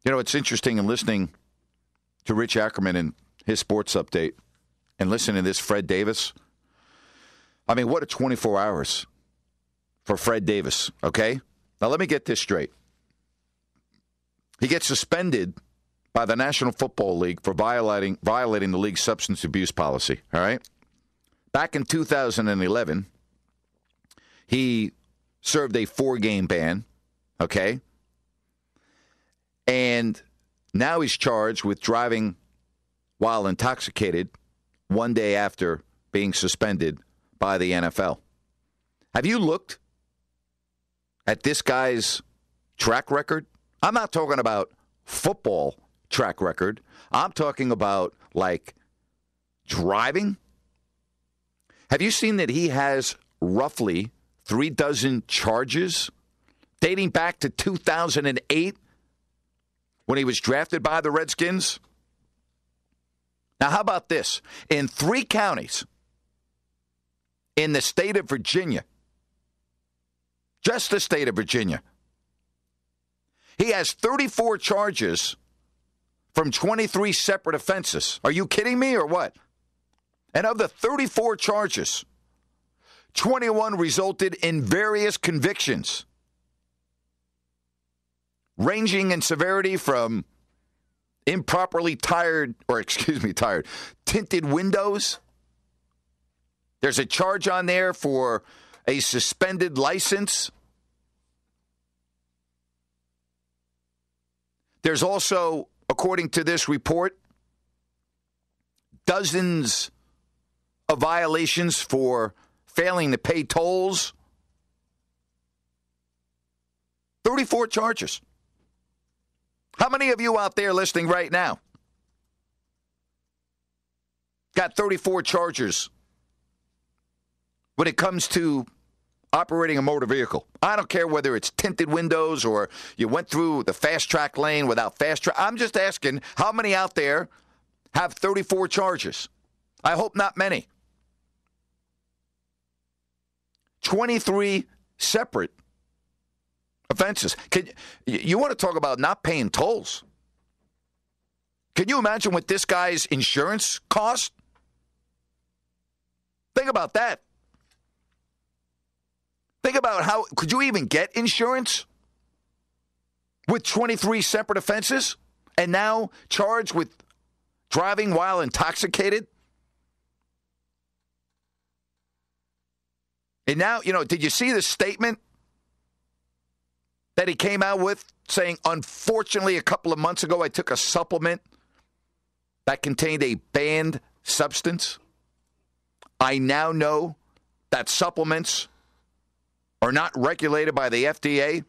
You know, it's interesting in listening to Rich Ackerman and his sports update and listening to this Fred Davis. I mean, what a 24 hours for Fred Davis, okay? Now, let me get this straight. He gets suspended by the National Football League for violating the league's substance abuse policy, all right? Back in 2011, he served a 4-game ban, okay? And now he's charged with driving while intoxicated 1 day after being suspended by the NFL. Have you looked at this guy's track record? I'm not talking about football track record. I'm talking about, like, driving. Have you seen that he has roughly 36 charges dating back to 2008 when he was drafted by the Redskins? Now, how about this? In 3 counties in the state of Virginia, just the state of Virginia, he has 34 charges from 23 separate offenses. Are you kidding me or what? And of the 34 charges, 21 resulted in various convictions, ranging in severity from improperly tinted windows. There's a charge on there for a suspended license. There's also, according to this report, dozens of violations for failing to pay tolls. 34 charges. How many of you out there listening right now got 34 charges when it comes to operating a motor vehicle? I don't care whether it's tinted windows or you went through the fast track lane without fast track. I'm just asking, how many out there have 34 charges? I hope not many. 23 separate offenses. You want to talk about not paying tolls? Can you imagine what this guy's insurance cost? Think about that. Think about how, could you even get insurance with 23 separate offenses and now charged with driving while intoxicated? And now, did you see the statement that he came out with saying, unfortunately, a couple of months ago, I took a supplement that contained a banned substance. I now know that supplements are not regulated by the FDA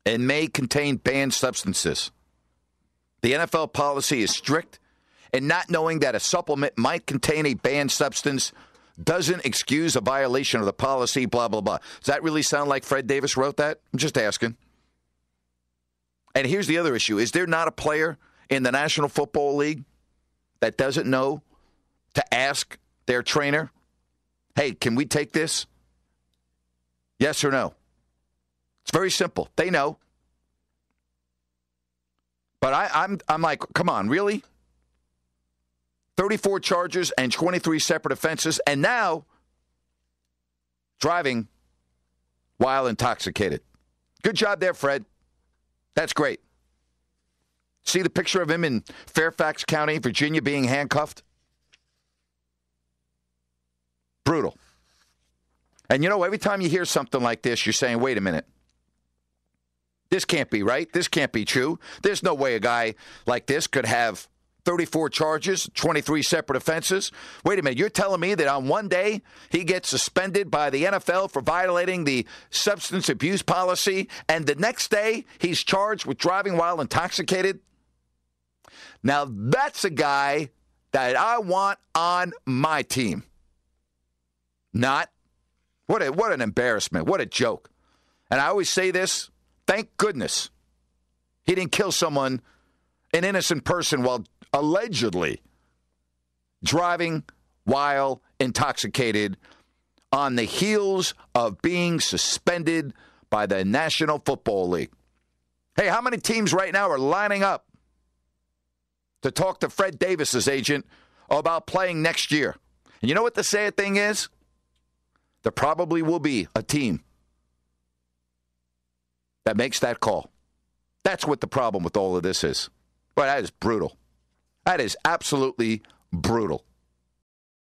and may contain banned substances. The NFL policy is strict, and not knowing that a supplement might contain a banned substance doesn't excuse a violation of the policy, blah, blah, blah. Does that really sound like Fred Davis wrote that? I'm just asking. And here's the other issue. Is there not a player in the National Football League that doesn't know to ask their trainer, hey, can we take this? Yes or no? It's very simple. They know. But I'm like, come on, really? 34 charges and 23 separate offenses, and now driving while intoxicated. Good job there, Fred. That's great. See the picture of him in Fairfax County, Virginia, being handcuffed? Brutal. And every time you hear something like this, you're saying, wait a minute. This can't be right. This can't be true. There's no way a guy like this could have 34 charges, 23 separate offenses. Wait a minute, you're telling me that on one day he gets suspended by the NFL for violating the substance abuse policy, and the next day he's charged with driving while intoxicated? Now that's a guy that I want on my team. Not. What an embarrassment. What a joke. And I always say this, thank goodness he didn't kill someone, an innocent person, while allegedly driving while intoxicated on the heels of being suspended by the National Football League. Hey, how many teams right now are lining up to talk to Fred Davis's agent about playing next year? And you know what the sad thing is? There probably will be a team that makes that call. That's what the problem with all of this is. But that is brutal. That is absolutely brutal.